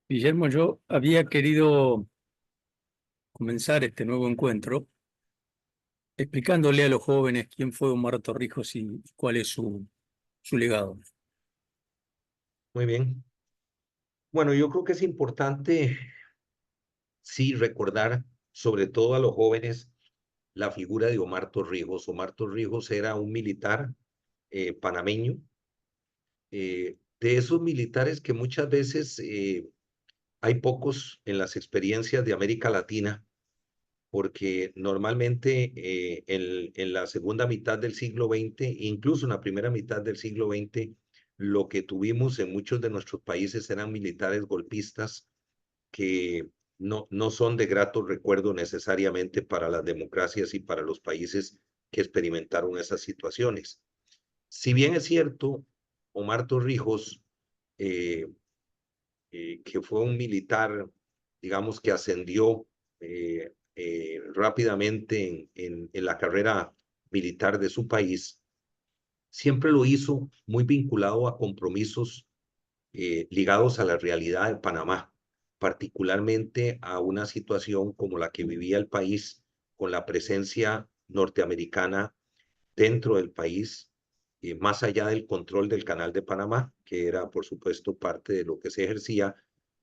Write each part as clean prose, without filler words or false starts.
Guillermo, yo había querido comenzar este nuevo encuentro explicándole a los jóvenes quién fue Omar Torrijos y cuál es su legado. Muy bien. Bueno, yo creo que es importante, sí, recordar, sobre todo a los jóvenes, la figura de Omar Torrijos. Omar Torrijos era un militar panameño, de esos militares que muchas veces hay pocos en las experiencias de América Latina, porque normalmente en la segunda mitad del siglo XX, incluso en la primera mitad del siglo XX, lo que tuvimos en muchos de nuestros países eran militares golpistas que no son de grato recuerdo necesariamente para las democracias y para los países que experimentaron esas situaciones. Si bien es cierto, Omar Torrijos, eh, que fue un militar, digamos, que ascendió rápidamente en la carrera militar de su país, siempre lo hizo muy vinculado a compromisos ligados a la realidad de Panamá, particularmente a una situación como la que vivía el país con la presencia norteamericana dentro del país, más allá del control del Canal de Panamá, que era, por supuesto, parte de lo que se ejercía.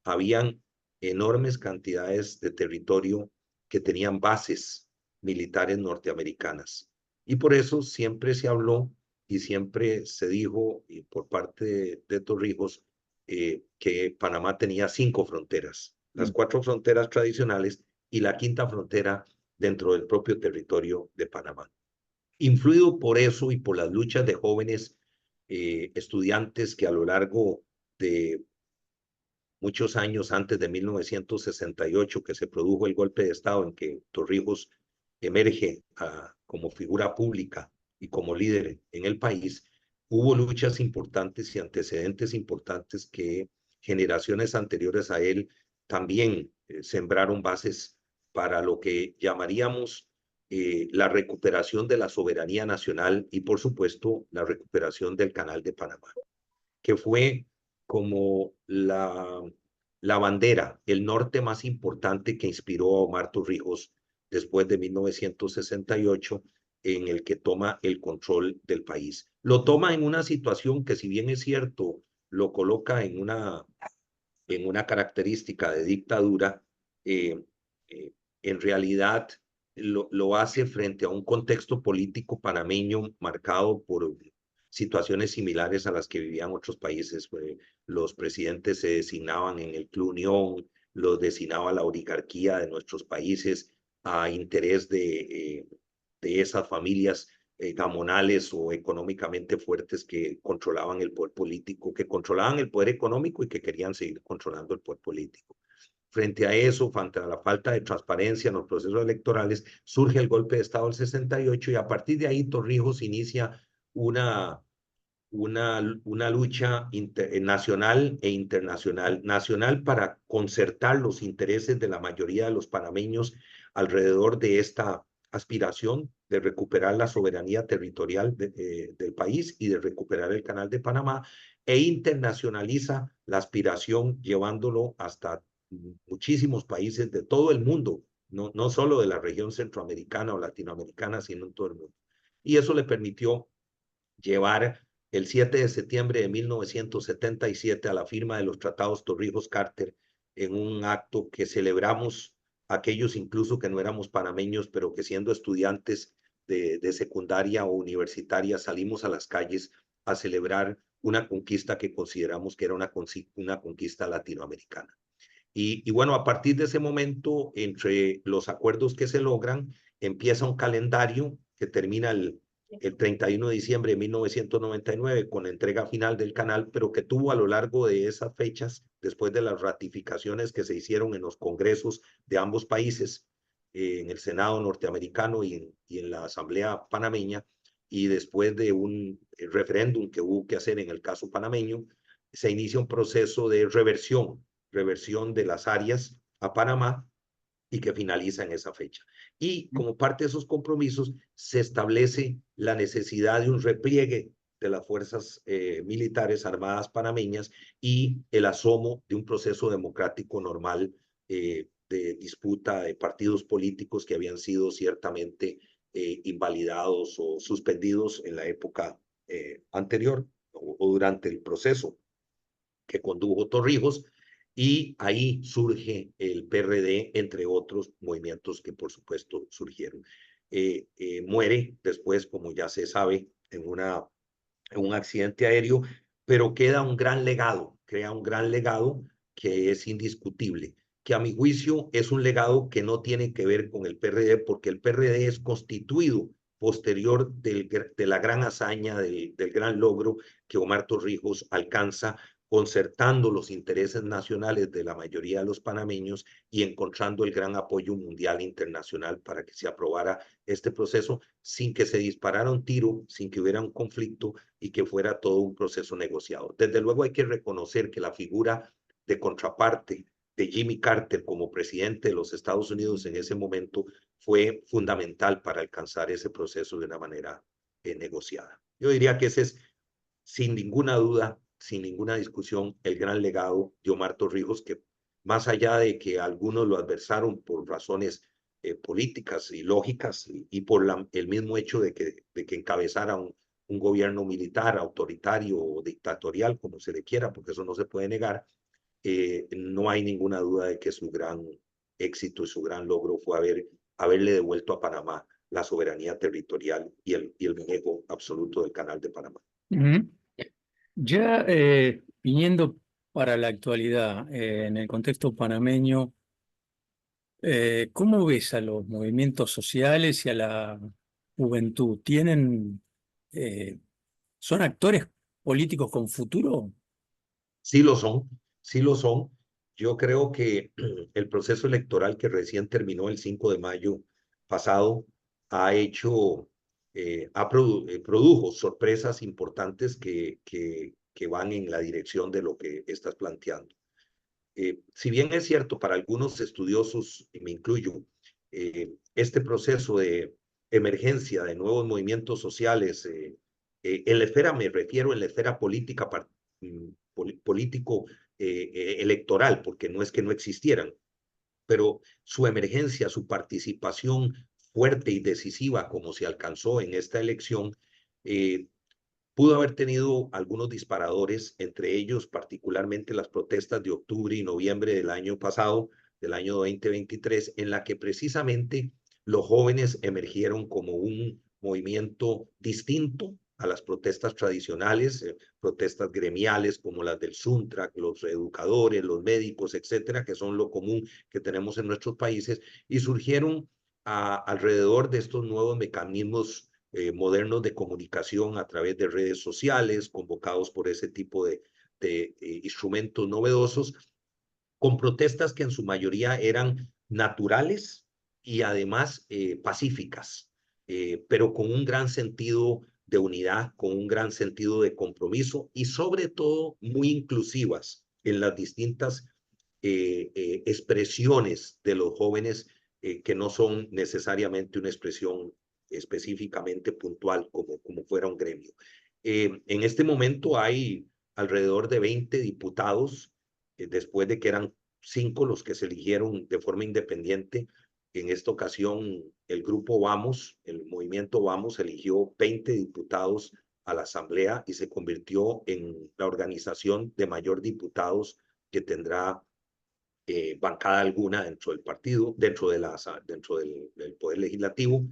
Habían enormes cantidades de territorio que tenían bases militares norteamericanas. Y por eso siempre se habló y siempre se dijo y por parte de Torrijos que Panamá tenía 5 fronteras, las 4 fronteras tradicionales y la quinta frontera dentro del propio territorio de Panamá. Influido por eso y por las luchas de jóvenes estudiantes que a lo largo de muchos años antes de 1968, que se produjo el golpe de Estado en que Torrijos emerge como figura pública y como líder en el país, hubo luchas importantes y antecedentes importantes que generaciones anteriores a él también sembraron bases para lo que llamaríamos la recuperación de la soberanía nacional y, por supuesto, la recuperación del Canal de Panamá, que fue como la bandera, el norte más importante que inspiró a Omar Torrijos después de 1968, en el que toma el control del país. Lo toma en una situación que, si bien es cierto, lo coloca en una característica de dictadura, eh, en realidad lo hace frente a un contexto político panameño marcado por situaciones similares a las que vivían otros países. Los presidentes se designaban en el Club Unión, los designaba la oligarquía de nuestros países a interés de esas familias gamonales o económicamente fuertes que controlaban el poder político, que controlaban el poder económico y que querían seguir controlando el poder político. Frente a eso, frente a la falta de transparencia en los procesos electorales, surge el golpe de Estado del 68 y a partir de ahí Torrijos inicia una, una lucha nacional e internacional. Nacional para concertar los intereses de la mayoría de los panameños alrededor de esta aspiración de recuperar la soberanía territorial del país y de recuperar el Canal de Panamá, e internacionaliza la aspiración llevándolo hasta muchísimos países de todo el mundo, no solo de la región centroamericana o latinoamericana, sino en todo el mundo. Y eso le permitió llevar el 7 de septiembre de 1977 a la firma de los tratados Torrijos-Carter, en un acto que celebramos aquellos incluso que no éramos panameños, pero que siendo estudiantes de secundaria o universitaria salimos a las calles a celebrar una conquista que consideramos que era una conquista latinoamericana. Y bueno, a partir de ese momento, entre los acuerdos que se logran, empieza un calendario que termina el 31 de diciembre de 1999 con la entrega final del canal, pero que tuvo a lo largo de esas fechas, después de las ratificaciones que se hicieron en los congresos de ambos países, en el Senado norteamericano y en la Asamblea panameña, y después de un referéndum que hubo que hacer en el caso panameño, se inicia un proceso de reversión de las áreas a Panamá y que finaliza en esa fecha. Y como parte de esos compromisos se establece la necesidad de un repliegue de las fuerzas militares armadas panameñas y el asomo de un proceso democrático normal de disputa de partidos políticos que habían sido ciertamente invalidados o suspendidos en la época anterior o durante el proceso que condujo Torrijos, y ahí surge el PRD, entre otros movimientos que por supuesto surgieron. Muere después, como ya se sabe, en un accidente aéreo, pero queda un gran legado, crea un gran legado que es indiscutible, que a mi juicio es un legado que no tiene que ver con el PRD, porque el PRD es constituido posterior de la gran hazaña, del gran logro que Omar Torrijos alcanza concertando los intereses nacionales de la mayoría de los panameños y encontrando el gran apoyo mundial e internacional para que se aprobara este proceso sin que se disparara un tiro, sin que hubiera un conflicto y que fuera todo un proceso negociado. Desde luego hay que reconocer que la figura de contraparte de Jimmy Carter como presidente de los Estados Unidos en ese momento fue fundamental para alcanzar ese proceso de una manera negociada. Yo diría que ese es, sin ninguna duda, sin ninguna discusión, el gran legado de Omar Torrijos, que más allá de que algunos lo adversaron por razones políticas y lógicas y por el mismo hecho de que encabezara un gobierno militar, autoritario o dictatorial, como se le quiera, porque eso no se puede negar, no hay ninguna duda de que su gran éxito y su gran logro fue haberle devuelto a Panamá la soberanía territorial y el manejo absoluto del Canal de Panamá. Ya viniendo para la actualidad, en el contexto panameño, ¿cómo ves a los movimientos sociales y a la juventud? Eh, ¿Son actores políticos con futuro? Sí lo son, sí lo son. Yo creo que el proceso electoral que recién terminó el 5 de mayo pasado ha hecho, produjo sorpresas importantes que van en la dirección de lo que estás planteando. Si bien es cierto para algunos estudiosos, y me incluyo, este proceso de emergencia de nuevos movimientos sociales, en la esfera, me refiero en la esfera política, político electoral, porque no es que no existieran, pero su emergencia, su participación fuerte y decisiva como se alcanzó en esta elección, eh, pudo haber tenido algunos disparadores, entre ellos particularmente las protestas de octubre y noviembre del año pasado, del año 2023, en la que precisamente los jóvenes emergieron como un movimiento distinto a las protestas tradicionales, protestas gremiales como las del Suntrac, los educadores, los médicos, etcétera, que son lo común que tenemos en nuestros países, y surgieron alrededor de estos nuevos mecanismos modernos de comunicación a través de redes sociales, convocados por ese tipo de instrumentos novedosos, con protestas que en su mayoría eran naturales y además pacíficas, pero con un gran sentido de unidad, con un gran sentido de compromiso y sobre todo muy inclusivas en las distintas expresiones de los jóvenes que no son necesariamente una expresión específicamente puntual como fuera un gremio. En este momento hay alrededor de 20 diputados, después de que eran 5 los que se eligieron de forma independiente. En esta ocasión, el grupo Vamos, el movimiento Vamos, eligió 20 diputados a la Asamblea y se convirtió en la organización de mayor diputados que tendrá bancada alguna dentro del partido, dentro del Poder Legislativo.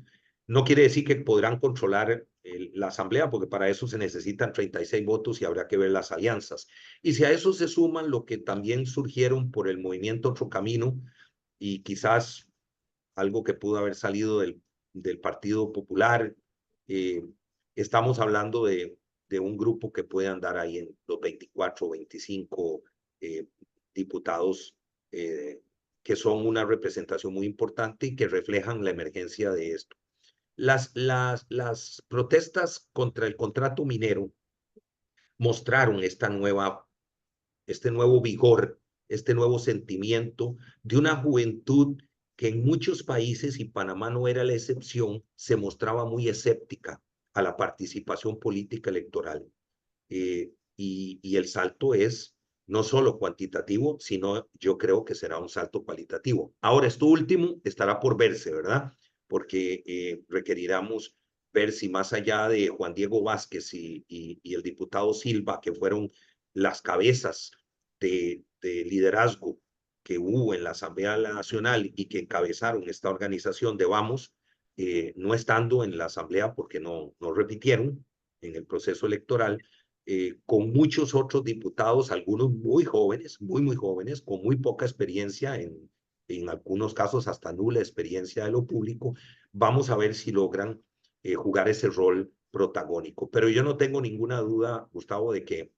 No quiere decir que podrán controlar la Asamblea, porque para eso se necesitan 36 votos y habrá que ver las alianzas. Y si a eso se suman lo que también surgieron por el movimiento Otro Camino y quizás algo que pudo haber salido del Partido Popular, eh, estamos hablando de un grupo que puede andar ahí en los 24 o 25 diputados que son una representación muy importante y que reflejan la emergencia de esto. Las protestas contra el contrato minero mostraron este nuevo vigor, este nuevo sentimiento de una juventud que en muchos países, y Panamá no era la excepción, se mostraba muy escéptica a la participación política electoral. Y el salto es no solo cuantitativo, sino yo creo que será un salto cualitativo. Ahora, esto último estará por verse, ¿verdad? Porque requeriremos ver si más allá de Juan Diego Vázquez y el diputado Silva, que fueron las cabezas de liderazgo que hubo en la Asamblea Nacional y que encabezaron esta organización de Vamos, no estando en la Asamblea porque no repitieron en el proceso electoral, con muchos otros diputados, algunos muy jóvenes, muy jóvenes, con muy poca experiencia, en algunos casos hasta nula experiencia de lo público. Vamos a ver si logran jugar ese rol protagónico. Pero yo no tengo ninguna duda, Gustavo, de que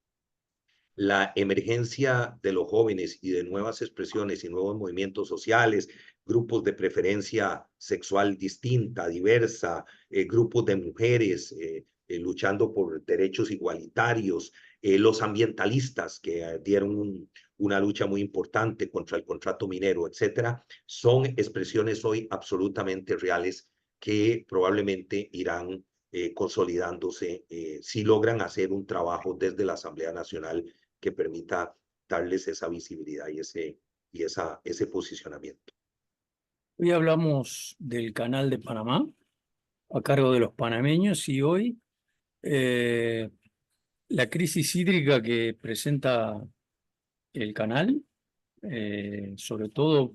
la emergencia de los jóvenes y de nuevas expresiones y nuevos movimientos sociales, grupos de preferencia sexual distinta, diversa, grupos de mujeres luchando por derechos igualitarios, los ambientalistas que dieron una lucha muy importante contra el contrato minero, etcétera, son expresiones hoy absolutamente reales que probablemente irán consolidándose si logran hacer un trabajo desde la Asamblea Nacional que permita darles esa visibilidad ese posicionamiento. Hoy hablamos del Canal de Panamá, a cargo de los panameños, y hoy eh, la crisis hídrica que presenta el canal, sobre todo,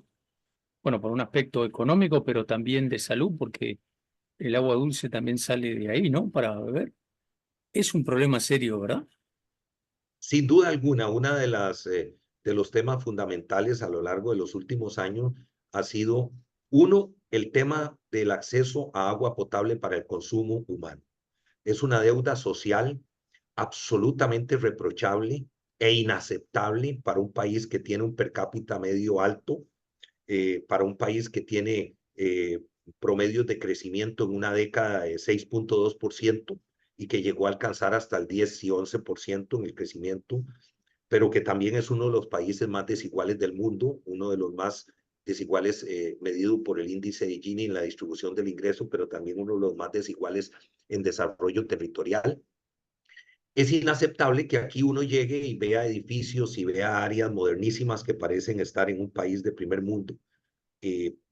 bueno, por un aspecto económico, pero también de salud, porque el agua dulce también sale de ahí, ¿no? Para beber. Es un problema serio, ¿verdad? Sin duda alguna, una de los temas fundamentales a lo largo de los últimos años ha sido, uno, el tema del acceso a agua potable para el consumo humano. Es una deuda social absolutamente reprochable e inaceptable para un país que tiene un per cápita medio alto, para un país que tiene promedios de crecimiento en una década de 6,2% y que llegó a alcanzar hasta el 10 y 11% en el crecimiento, pero que también es uno de los países más desiguales del mundo, uno de los más desiguales medido por el índice de Gini en la distribución del ingreso, pero también uno de los más desiguales en desarrollo territorial. Es inaceptable que aquí uno llegue y vea edificios y vea áreas modernísimas que parecen estar en un país de primer mundo,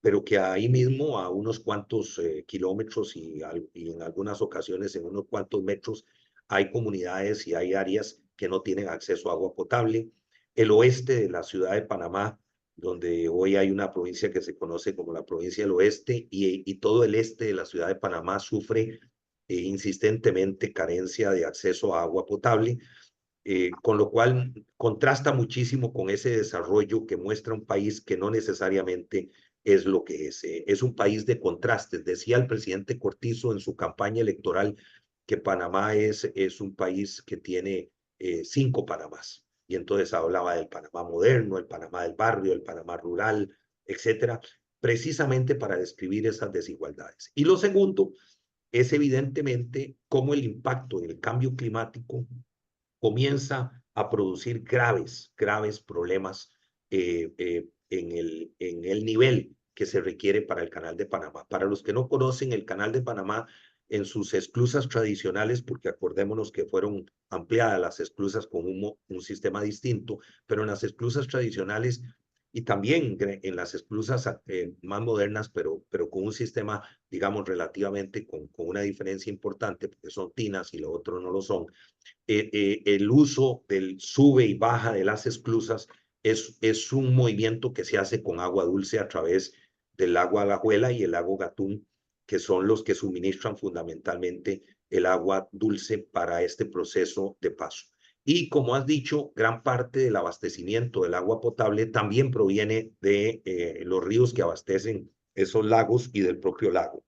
pero que ahí mismo a unos cuantos kilómetros y en algunas ocasiones en unos cuantos metros hay comunidades y hay áreas que no tienen acceso a agua potable. El oeste de la ciudad de Panamá, donde hoy hay una provincia que se conoce como la provincia del oeste, y todo el este de la ciudad de Panamá sufre insistentemente carencia de acceso a agua potable, con lo cual contrasta muchísimo con ese desarrollo que muestra un país que no necesariamente es lo que es. Es un país de contrastes. Decía el presidente Cortizo en su campaña electoral que Panamá es un país que tiene 5 Panamás. Y entonces hablaba del Panamá moderno, el Panamá del barrio, el Panamá rural, etcétera, precisamente para describir esas desigualdades. Y lo segundo es evidentemente cómo el impacto del cambio climático comienza a producir graves problemas en el nivel que se requiere para el Canal de Panamá. Para los que no conocen el Canal de Panamá en sus esclusas tradicionales, porque acordémonos que fueron ampliadas las esclusas con un sistema distinto, pero en las esclusas tradicionales y también en las esclusas más modernas, pero con un sistema, digamos, relativamente con una diferencia importante, porque son tinas y lo otro no lo son. El uso del sube y baja de las esclusas es un movimiento que se hace con agua dulce a través del lago Alajuela y el lago Gatún, que son los que suministran fundamentalmente el agua dulce para este proceso de paso. Y como has dicho, gran parte del abastecimiento del agua potable también proviene de los ríos que abastecen esos lagos y del propio lago.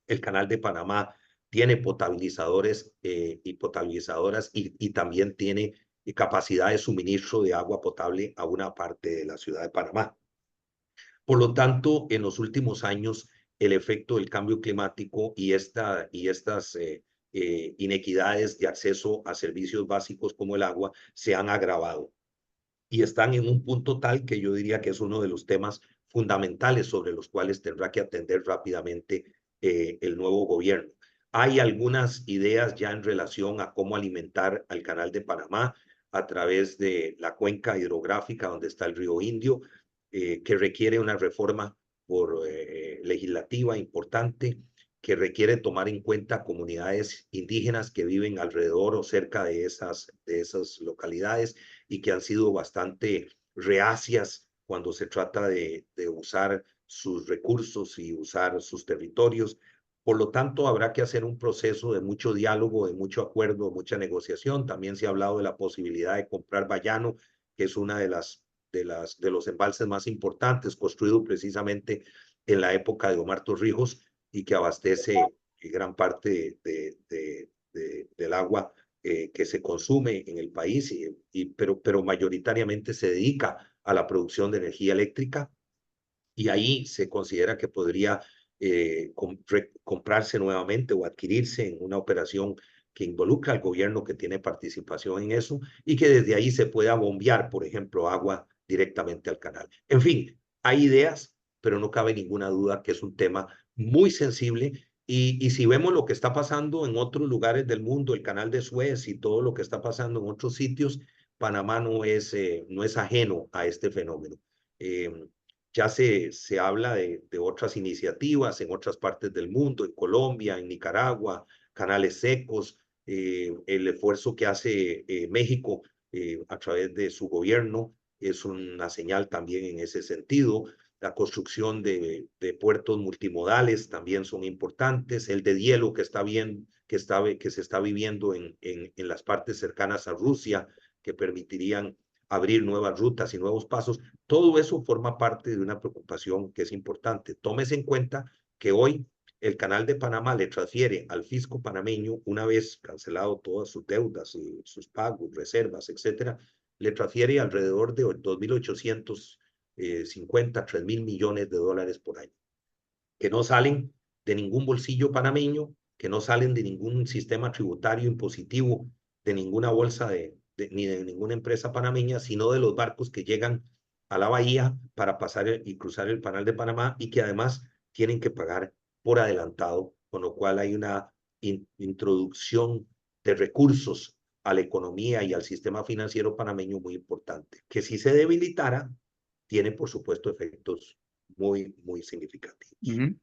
El Canal de Panamá tiene potabilizadores y potabilizadoras y también tiene capacidad de suministro de agua potable a una parte de la ciudad de Panamá. Por lo tanto, en los últimos años, el efecto del cambio climático y estas inequidades de acceso a servicios básicos como el agua se han agravado y están en un punto tal que yo diría que es uno de los temas fundamentales sobre los cuales tendrá que atender rápidamente el nuevo gobierno. Hay algunas ideas ya en relación a cómo alimentar al Canal de Panamá a través de la cuenca hidrográfica donde está el río Indio, que requiere una reforma legislativa importante, que requiere tomar en cuenta comunidades indígenas que viven alrededor o cerca de esas localidades y que han sido bastante reacias cuando se trata de usar sus recursos y usar sus territorios. Por lo tanto, habrá que hacer un proceso de mucho diálogo, de mucho acuerdo, mucha negociación. También se ha hablado de la posibilidad de comprar Bayano, que es una de los embalses más importantes, construido precisamente en la época de Omar Torrijos y que abastece gran parte del agua que se consume en el país, pero mayoritariamente se dedica a la producción de energía eléctrica y ahí se considera que podría comprarse nuevamente o adquirirse en una operación que involucra al gobierno que tiene participación en eso y que desde ahí se pueda bombear, por ejemplo, agua directamente al canal. En fin, hay ideas, pero no cabe ninguna duda que es un tema muy sensible y si vemos lo que está pasando en otros lugares del mundo, el canal de Suez y todo lo que está pasando en otros sitios, Panamá no es ajeno a este fenómeno. Eh, ya se habla de otras iniciativas en otras partes del mundo, en Colombia, en Nicaragua, canales secos, el esfuerzo que hace México a través de su gobierno es una señal también en ese sentido. La construcción de puertos multimodales también son importantes. El de hielo que que se está viviendo en las partes cercanas a Rusia, que permitirían abrir nuevas rutas y nuevos pasos. Todo eso forma parte de una preocupación que es importante. Tómese en cuenta que hoy el Canal de Panamá le transfiere al fisco panameño, una vez cancelado todas sus deudas y sus pagos, reservas, etcétera, le transfiere alrededor de 2.850, 3.000 millones de dólares por año, que no salen de ningún bolsillo panameño, que no salen de ningún sistema tributario impositivo, de ninguna bolsa ni de ninguna empresa panameña, sino de los barcos que llegan a la bahía para pasar y cruzar el Canal de Panamá y que además tienen que pagar por adelantado, con lo cual hay una introducción de recursos a la economía y al sistema financiero panameño muy importante, que si se debilitara, tiene por supuesto efectos muy significativos. Ujú.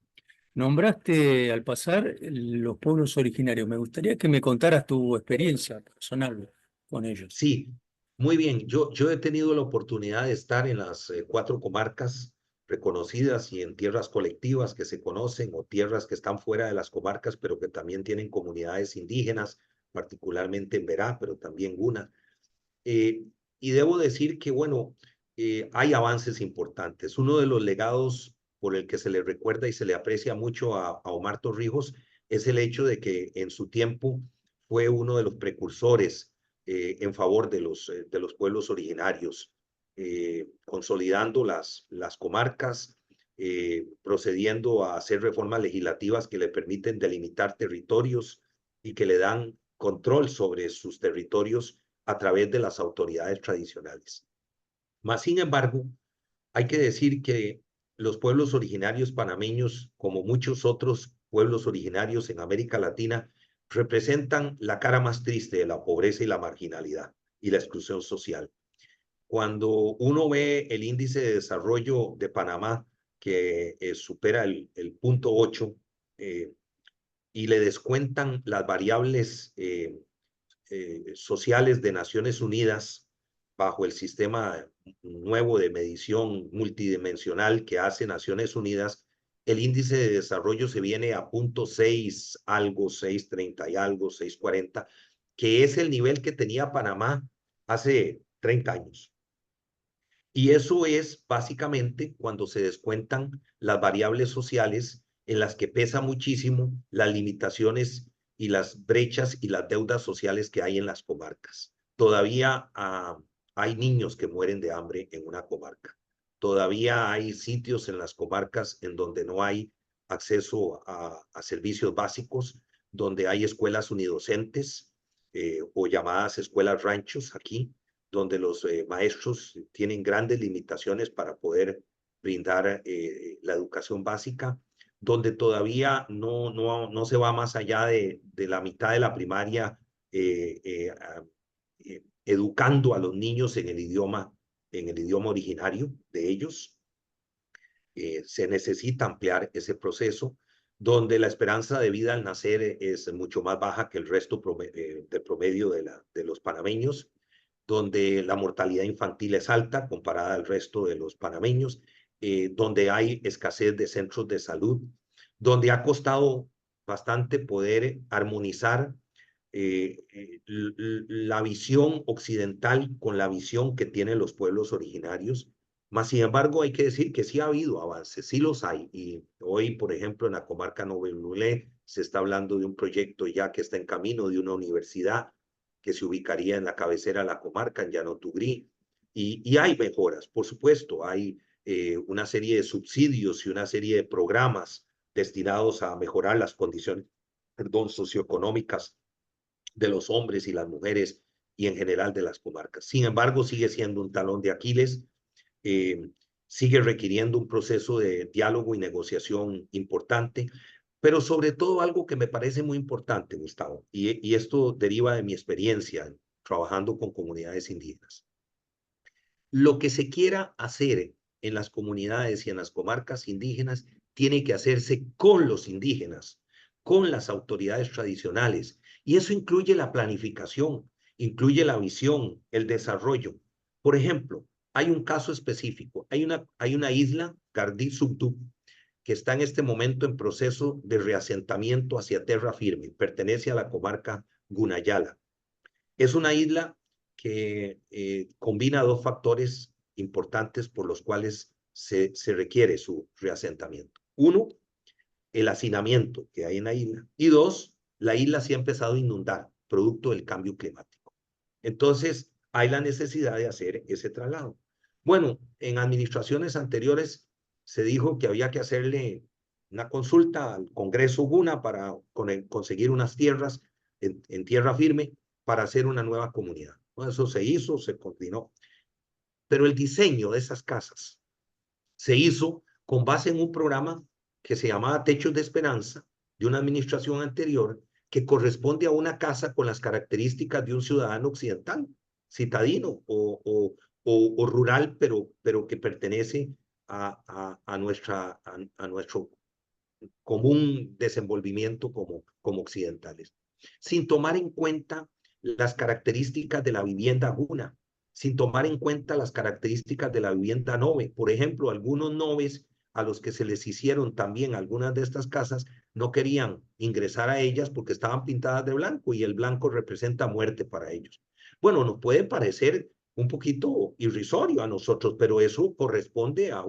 Nombraste al pasar los pueblos originarios. Me gustaría que me contaras tu experiencia personal con ellos. Sí, muy bien. Yo he tenido la oportunidad de estar en las 4 comarcas reconocidas y en tierras colectivas que se conocen o tierras que están fuera de las comarcas, pero que también tienen comunidades indígenas, particularmente en Verá, pero también Guna. Eh, y debo decir que, bueno, hay avances importantes. Uno de los legados por el que se le recuerda y se le aprecia mucho a Omar Torrijos es el hecho de que en su tiempo fue uno de los precursores en favor de los pueblos originarios, consolidando las comarcas, procediendo a hacer reformas legislativas que le permiten delimitar territorios y que le dan control sobre sus territorios a través de las autoridades tradicionales. Mas, sin embargo, hay que decir que los pueblos originarios panameños, como muchos otros pueblos originarios en América Latina, representan la cara más triste de la pobreza y la marginalidad y la exclusión social. Cuando uno ve el índice de desarrollo de Panamá, que supera el punto 8, y le descuentan las variables sociales de Naciones Unidas bajo el sistema nuevo de medición multidimensional que hace Naciones Unidas, el índice de desarrollo se viene a punto 6 algo, 6.30 y algo, 6.40, que es el nivel que tenía Panamá hace 30 años. Y eso es básicamente cuando se descuentan las variables sociales en las que pesa muchísimo las limitaciones y las brechas y las deudas sociales que hay en las comarcas. Todavía hay niños que mueren de hambre en una comarca. Todavía hay sitios en las comarcas en donde no hay acceso a servicios básicos, donde hay escuelas unidocentes o llamadas escuelas ranchos aquí, donde los maestros tienen grandes limitaciones para poder brindar la educación básica, donde todavía no se va más allá de la mitad de la primaria educando a los niños en el idioma originario de ellos. Se necesita ampliar ese proceso, donde la esperanza de vida al nacer es mucho más baja que el resto del promedio de los panameños, donde la mortalidad infantil es alta comparada al resto de los panameños, donde hay escasez de centros de salud, donde ha costado bastante poder armonizar la visión occidental con la visión que tienen los pueblos originarios. Mas, sin embargo, hay que decir que sí ha habido avances, sí los hay. Y hoy, por ejemplo, en la comarca Novelulé se está hablando de un proyecto ya que está en camino de una universidad que se ubicaría en la cabecera de la comarca, en Llano Tugrí. Y hay mejoras, por supuesto, hay una serie de subsidios y una serie de programas destinados a mejorar las condiciones, socioeconómicas de los hombres y las mujeres y en general de las comarcas. Sin embargo, sigue siendo un talón de Aquiles, sigue requiriendo un proceso de diálogo y negociación importante, pero sobre todo algo que me parece muy importante, Gustavo, y esto deriva de mi experiencia trabajando con comunidades indígenas. Lo que se quiera hacer en las comunidades y en las comarcas indígenas tiene que hacerse con los indígenas, con las autoridades tradicionales. Y eso incluye la planificación, incluye la visión, el desarrollo. Por ejemplo, hay un caso específico. Hay una isla, Gardí Subdú, que está en este momento en proceso de reasentamiento hacia tierra firme. Pertenece a la comarca Gunayala. Es una isla que combina dos factores importantes por los cuales se requiere su reasentamiento. Uno, el hacinamiento que hay en la isla. Y dos, la isla se ha empezado a inundar, producto del cambio climático. Entonces, hay la necesidad de hacer ese traslado. Bueno, en administraciones anteriores se dijo que había que hacerle una consulta al Congreso Guna para conseguir unas tierras en tierra firme para hacer una nueva comunidad. Bueno, eso se hizo, se coordinó. Pero el diseño de esas casas se hizo con base en un programa que se llamaba Techos de Esperanza, de una administración anterior, que corresponde a una casa con las características de un ciudadano occidental, citadino o rural, pero que pertenece a nuestro común desenvolvimiento como occidentales, sin tomar en cuenta las características de la vivienda guna, sin tomar en cuenta las características de la vivienda nove. Por ejemplo, algunos noves a los que se les hicieron también algunas de estas casas no querían ingresar a ellas porque estaban pintadas de blanco y el blanco representa muerte para ellos. Bueno, nos puede parecer un poquito irrisorio a nosotros, pero eso corresponde a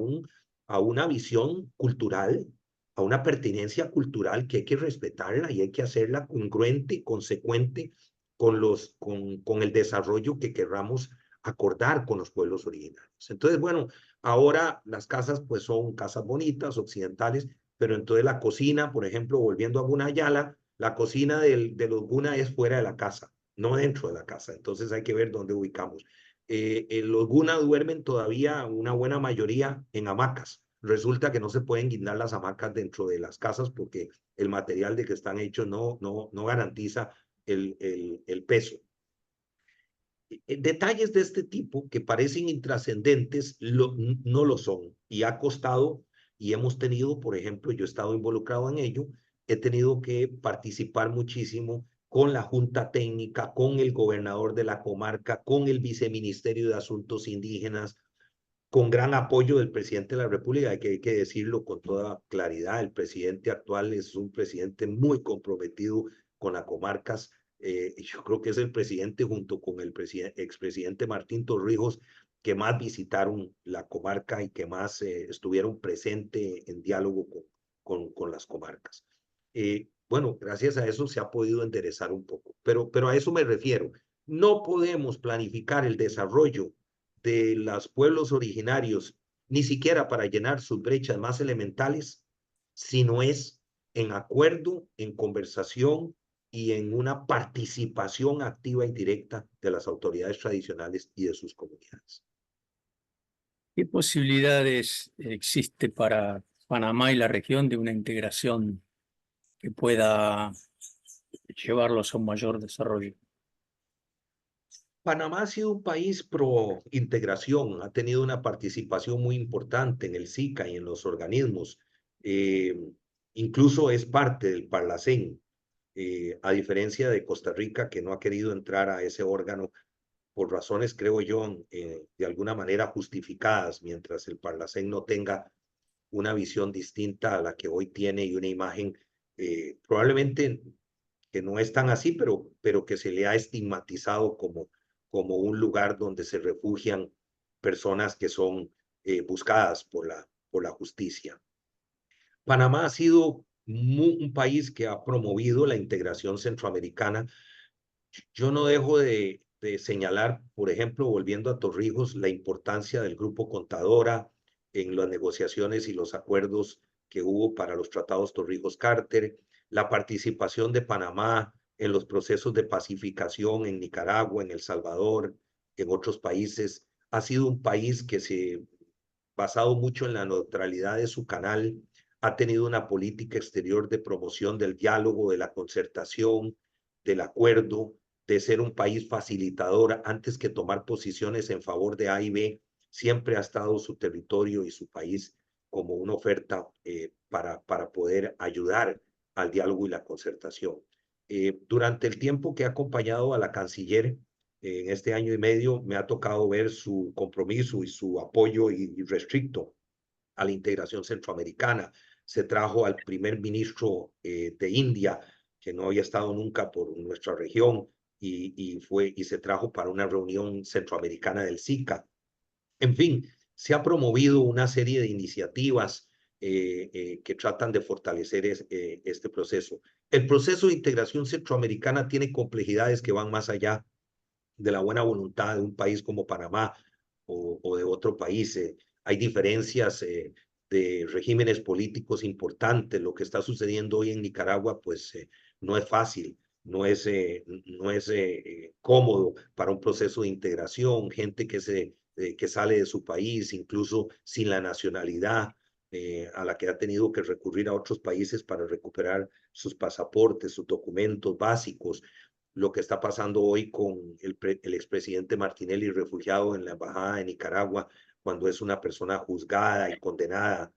una visión cultural, a una pertinencia cultural que hay que respetarla y hay que hacerla congruente y consecuente con el desarrollo que querramos acordar con los pueblos originarios. Entonces, bueno, ahora las casas pues son casas bonitas, occidentales, pero entonces la cocina, por ejemplo, volviendo a Gunayala, la cocina de los Guna es fuera de la casa, no dentro de la casa. Entonces hay que ver dónde ubicamos. Los Guna duermen todavía una buena mayoría en hamacas. Resulta que no se pueden guindar las hamacas dentro de las casas porque el material de que están hechos no garantiza el peso. Detalles de este tipo que parecen intrascendentes no lo son y ha costado y hemos tenido, por ejemplo, yo he estado involucrado en ello, he tenido que participar muchísimo con la Junta Técnica, con el gobernador de la comarca, con el viceministerio de Asuntos Indígenas, con gran apoyo del presidente de la República, hay que decirlo con toda claridad, el presidente actual es un presidente muy comprometido con las comarcas, yo creo que es el presidente junto con el expresidente Martín Torrijos que más visitaron la comarca y que más estuvieron presentes en diálogo con las comarcas. Bueno, gracias a eso se ha podido enderezar un poco, pero a eso me refiero. No podemos planificar el desarrollo de los pueblos originarios, ni siquiera para llenar sus brechas más elementales, sino es en acuerdo, en conversación y en una participación activa y directa de las autoridades tradicionales y de sus comunidades. ¿Qué posibilidades existe para Panamá y la región de una integración que pueda llevarlos a un mayor desarrollo? Panamá ha sido un país pro integración, ha tenido una participación muy importante en el SICA y en los organismos. Eh, Incluso es parte del Parlacén, a diferencia de Costa Rica, que no ha querido entrar a ese órgano por razones, creo yo, de alguna manera justificadas, mientras el Parlacén no tenga una visión distinta a la que hoy tiene y una imagen probablemente que no es tan así, pero que se le ha estigmatizado como un lugar donde se refugian personas que son buscadas por la justicia. Panamá ha sido un país que ha promovido la integración centroamericana. Yo no dejo de señalar, por ejemplo, volviendo a Torrijos, la importancia del Grupo Contadora en las negociaciones y los acuerdos que hubo para los tratados Torrijos-Carter, la participación de Panamá en los procesos de pacificación en Nicaragua, en El Salvador, en otros países. Ha sido un país que se basado mucho en la neutralidad de su canal, ha tenido una política exterior de promoción del diálogo, de la concertación, del acuerdo, de ser un país facilitador antes que tomar posiciones en favor de A y B. Siempre ha estado su territorio y su país como una oferta para poder ayudar al diálogo y la concertación. Durante el tiempo que ha acompañado a la canciller, en este año y medio, me ha tocado ver su compromiso y su apoyo irrestricto a la integración centroamericana. Se trajo al primer ministro de India, que no había estado nunca por nuestra región, y se trajo para una reunión centroamericana del SICA. En fin, se ha promovido una serie de iniciativas que tratan de fortalecer este proceso. El proceso de integración centroamericana tiene complejidades que van más allá de la buena voluntad de un país como Panamá o de otro país. Hay diferencias de regímenes políticos importantes. Lo que está sucediendo hoy en Nicaragua, pues no es fácil, no es cómodo para un proceso de integración, gente que sale de su país, incluso sin la nacionalidad. A la que ha tenido que recurrir a otros países para recuperar sus pasaportes, sus documentos básicos, lo que está pasando hoy con el expresidente Martinelli, refugiado en la embajada de Nicaragua, cuando es una persona juzgada y condenada,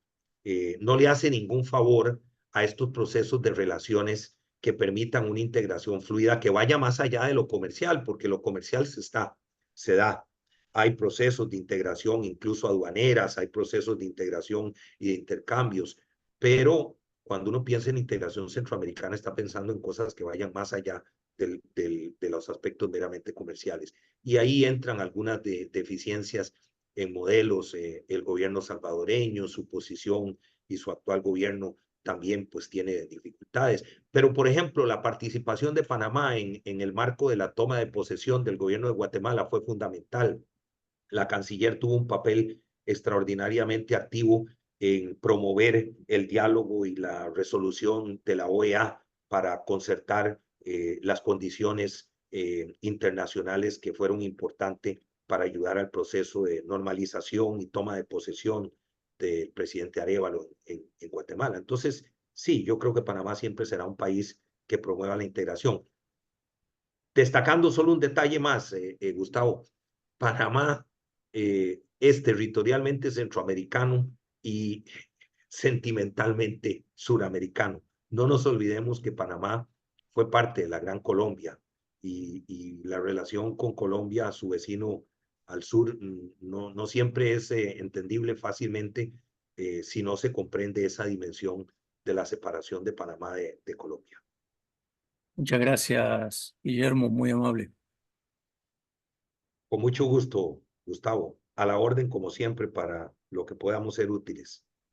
no le hace ningún favor a estos procesos de relaciones que permitan una integración fluida que vaya más allá de lo comercial, porque lo comercial se da. Hay procesos de integración, incluso aduaneras, hay procesos de integración y de intercambios, pero cuando uno piensa en integración centroamericana, está pensando en cosas que vayan más allá de los aspectos meramente comerciales. Y ahí entran algunas deficiencias en modelos, el gobierno salvadoreño, su posición y su actual gobierno también pues tiene dificultades. Pero, por ejemplo, la participación de Panamá en el marco de la toma de posesión del gobierno de Guatemala fue fundamental. La canciller tuvo un papel extraordinariamente activo en promover el diálogo y la resolución de la OEA para concertar las condiciones internacionales que fueron importantes para ayudar al proceso de normalización y toma de posesión del presidente Arévalo en Guatemala. Entonces, sí, yo creo que Panamá siempre será un país que promueva la integración. Destacando solo un detalle más, Gustavo, Panamá es territorialmente centroamericano y sentimentalmente suramericano. No nos olvidemos que Panamá fue parte de la Gran Colombia y la relación con Colombia, su vecino al sur, no siempre es entendible fácilmente si no se comprende esa dimensión de la separación de Panamá de Colombia. Muchas gracias, Guillermo, muy amable. Con mucho gusto, Gustavo, a la orden como siempre para lo que podamos ser útiles.